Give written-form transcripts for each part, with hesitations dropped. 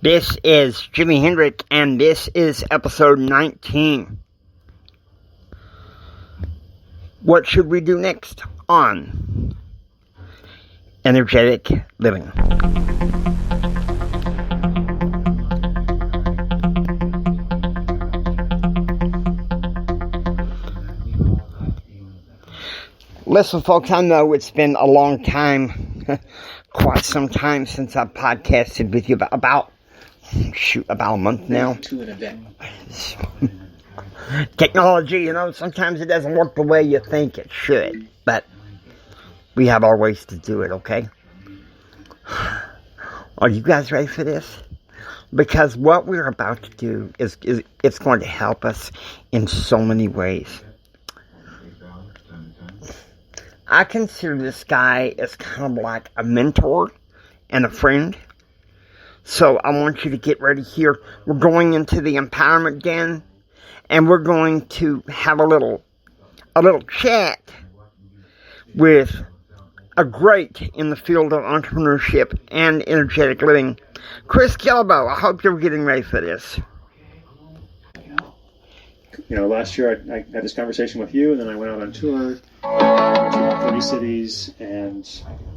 This is Jimi Hendrix, and this is episode 19. What should we do next on Energetic Living? Listen, folks, I know it's been a long time, quite some time since I've podcasted with you about a month now. To an event. Technology, sometimes it doesn't work the way you think it should, but we have our ways to do it, okay? Are you guys ready for this? Because what we're about to do is it's going to help us in so many ways. I consider this guy as kind of like a mentor and a friend. So I want you to get ready here. We're going into the empowerment den, and we're going to have a little chat with a great in the field of entrepreneurship and energetic living, Chris Guilbeau. I hope you're getting ready for this. Last year I had this conversation with you, and then I went out on tour, went to about 30 cities, and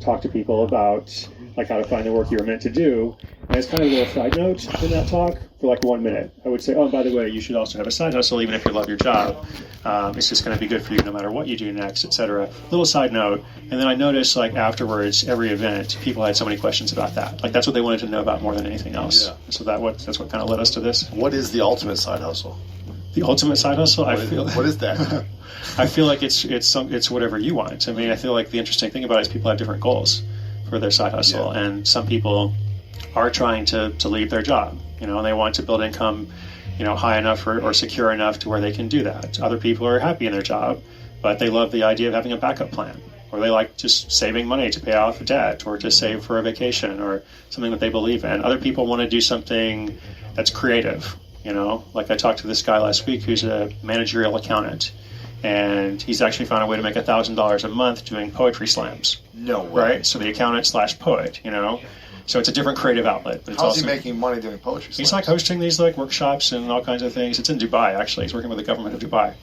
talked to people about how to find the work you were meant to do. And it's kind of a little side note in that talk for 1 minute. I would say, oh, and by the way, you should also have a side hustle, even if you love your job. It's just going to be good for you no matter what you do next, etc. Little side note. And then I noticed, afterwards, every event, people had so many questions about that. That's what they wanted to know about more than anything else. Yeah. So that's what kind of led us to this. What is the ultimate side hustle? The ultimate side hustle? What is that? I feel like it's whatever you want. I mean, I feel like the interesting thing about it is people have different goals for their side hustle, yeah. And some people are trying to leave their job, and they want to build income, high enough or secure enough to where they can do that. Other people are happy in their job, but they love the idea of having a backup plan, or they like just saving money to pay off debt, or to save for a vacation, or something that they believe in. Other people want to do something that's creative. I talked to this guy last week who's a managerial accountant, and he's actually found a way to make $1,000 a month doing poetry slams. No way. Right? So the accountant/poet, So it's a different creative outlet. But How's he making money doing poetry slams? He's hosting these workshops and all kinds of things. It's in Dubai, actually. He's working with the government of Dubai.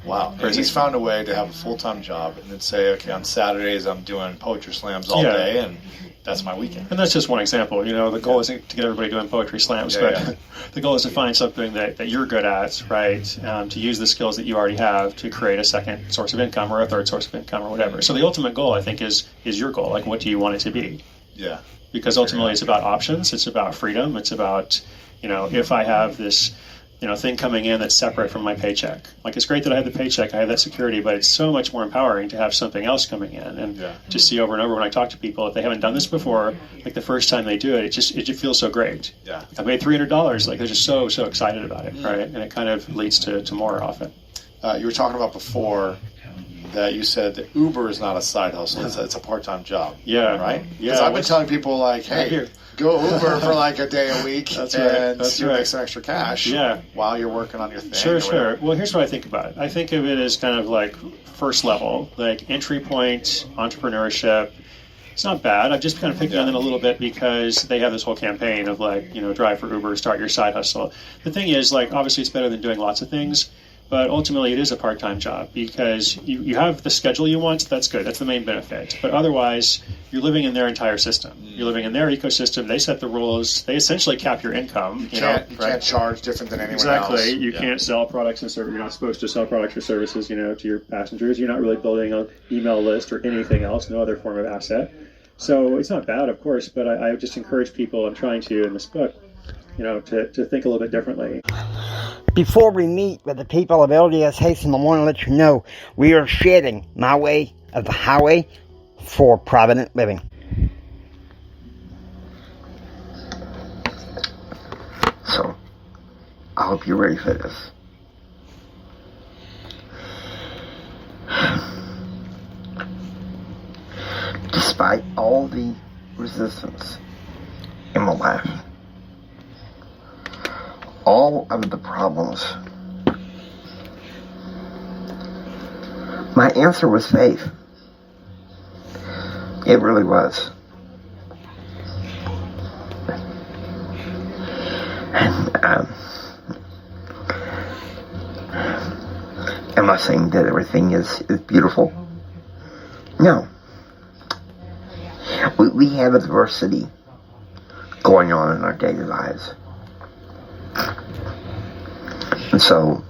Wow. And he's found a way to have a full-time job and then say, okay, on Saturdays I'm doing poetry slams all day, and that's my weekend. And that's just one example. The goal isn't to get everybody doing poetry slams, the goal is to find something that you're good at, right? To use the skills that you already have to create a second source of income or a third source of income or whatever. So the ultimate goal, I think, is your goal. What do you want it to be? Yeah. Because ultimately it's about options. It's about freedom. It's about, if I have this thing coming in that's separate from my paycheck. It's great that I have the paycheck, I have that security, but it's so much more empowering to have something else coming in. And just see over and over when I talk to people, if they haven't done this before, the first time they do it, it just feels so great. Yeah. I made $300, they're just so excited about it, right? And it kind of leads to more often. You were talking about before that you said that Uber is not a side hustle, it's a part-time job. Yeah. Right? Yeah. Because I've been telling people, hey, go Uber for a day a week and make some extra cash while you're working on your thing. Sure. Well, here's what I think about it. I think of it as kind of first level, entry point, entrepreneurship. It's not bad. I've just kind of picked on it a little bit because they have this whole campaign of drive for Uber, start your side hustle. The thing is, obviously it's better than doing lots of things. But ultimately, it is a part-time job because you have the schedule you want. That's good. That's the main benefit. But otherwise, you're living in their entire system. You're living in their ecosystem. They set the rules. They essentially cap your income. You can't charge different than anyone else. Exactly. You can't sell products and services. You're not supposed to sell products or services, to your passengers. You're not really building an email list or anything else, no other form of asset. So it's not bad, of course, but I just encourage people, I'm trying to in this book, to think a little bit differently. Before we meet with the people of LDS Hasten, I want to let you know we are shedding my way of the highway for Provident Living. So, I hope you're ready for this. Despite all the resistance in my life, all of the problems, my answer was faith. It really was. And, am I saying that everything is beautiful? No. We have a diversity going on in our daily lives. And so,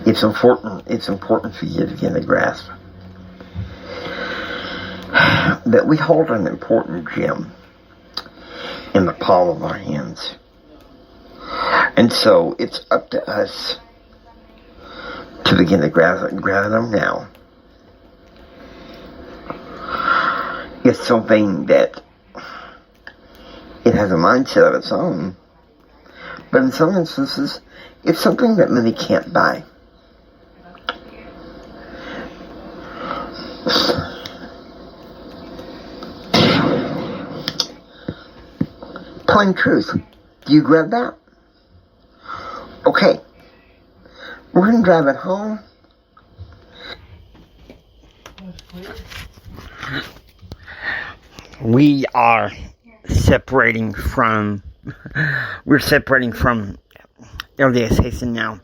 it's important for you to get a grasp that we hold an important gem in the palm of our hands. And so it's up to us to begin to grab them now. It's something that it has a mindset of its own, but in some instances, it's something that many can't buy. Plain truth. Do you grab that? Okay. We're going to drive it home. We are separating from LDS Hasten now.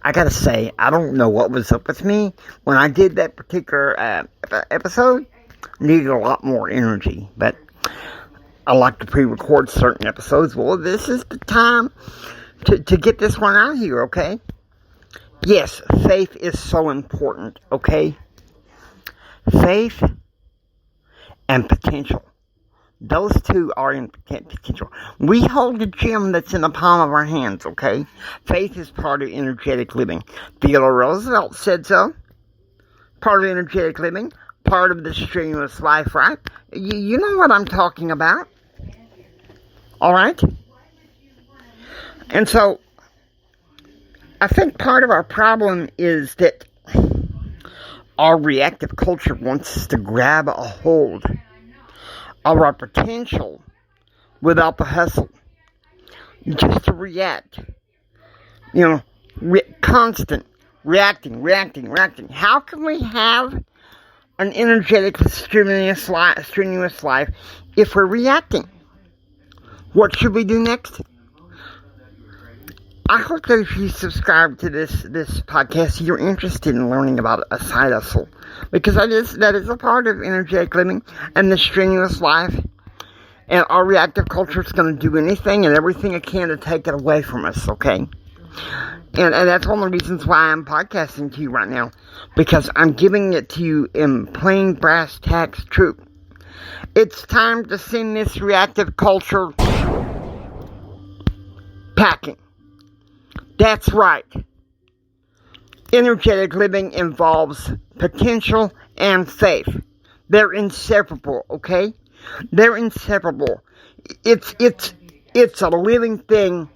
I gotta say, I don't know what was up with me when I did that particular episode. Needed a lot more energy, but I like to pre-record certain episodes. Well, this is the time to get this one out here, okay? Yes, faith is so important, okay? Faith and potential. Those two are in potential. We hold the gem that's in the palm of our hands, okay? Faith is part of energetic living. Theodore Roosevelt said so. Part of energetic living. Part of the strenuous life, right? You know what I'm talking about. Alright? And so, I think part of our problem is that our reactive culture wants us to grab a hold of our potential without the hustle. Just to react. Constant. Reacting. How can we have an energetic, strenuous life if we're reacting? What should we do next? I hope that if you subscribe to this podcast, you're interested in learning about a side hustle. Because that is a part of energetic living and the strenuous life. And our reactive culture is going to do anything and everything it can to take it away from us, okay? And that's one of the reasons why I'm podcasting to you right now. Because I'm giving it to you in plain brass tacks truth. It's time to send this reactive culture packing. That's right. Energetic living involves potential and faith. They're inseparable, okay? They're inseparable. It's a living thing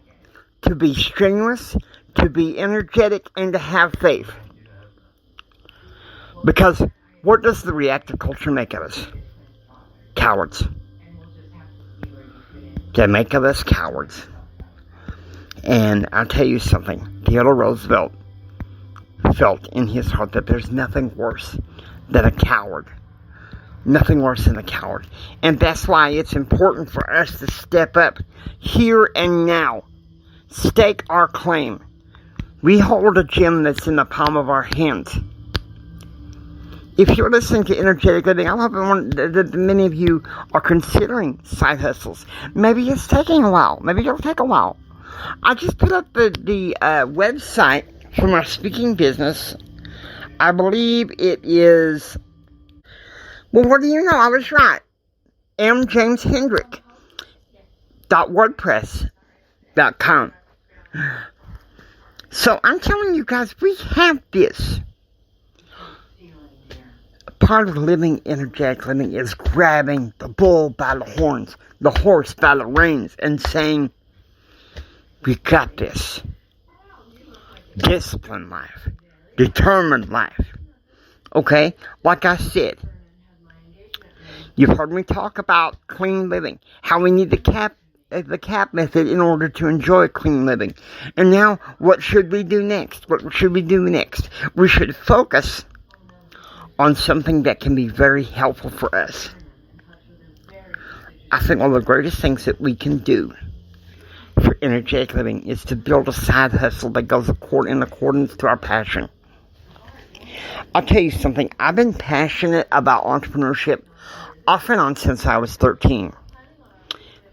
to be strenuous, to be energetic, and to have faith. Because what does the reactive culture make of us? Cowards. They make of us cowards. And I'll tell you something. Theodore Roosevelt felt in his heart that there's nothing worse than a coward. Nothing worse than a coward. And that's why it's important for us to step up here and now. Stake our claim. We hold a gem that's in the palm of our hands. If you're listening to Energetic Living, I'm hoping that many of you are considering side hustles. Maybe it's taking a while. Maybe it'll take a while. I just put up the website for my speaking business. I believe it is... Well, what do you know? I was right. mjameshendrick.wordpress.com. So I'm telling you guys, we have this. Part of living energetic living is grabbing the bull by the horns, the horse by the reins, and saying, we got this. Disciplined life. Determined life. Okay? Like I said, you've heard me talk about clean living. How we need the CAP method in order to enjoy clean living. And now, what should we do next? What should we do next? We should focus on something that can be very helpful for us. I think one of the greatest things that we can do for energetic living is to build a side hustle that goes in accordance to our passion. I'll tell you something. I've been passionate about entrepreneurship off and on since I was 13.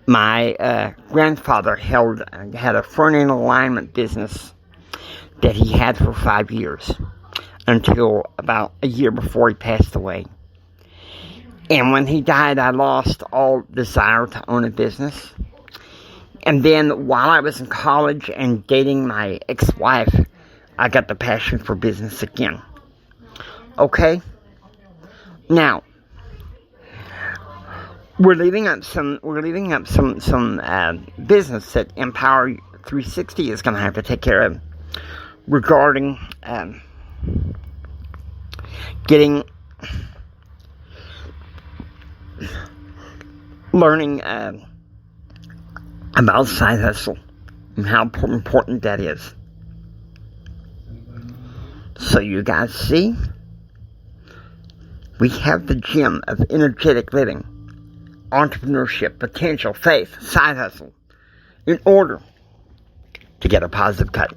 My grandfather had a front-end alignment business that he had for 5 years until about a year before he passed away. And when he died, I lost all desire to own a business. And then while I was in college and dating my ex-wife, I got the passion for business again. Okay? Now, we're leaving up some business that Empower 360 is going to have to take care of regarding learning about side hustle and how important that is. So you guys see, we have the gem of energetic living, entrepreneurship, potential, faith, side hustle, in order to get a positive cut.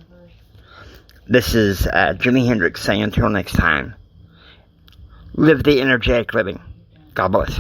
This is Jimi Hendrix saying until next time, live the energetic living. God bless.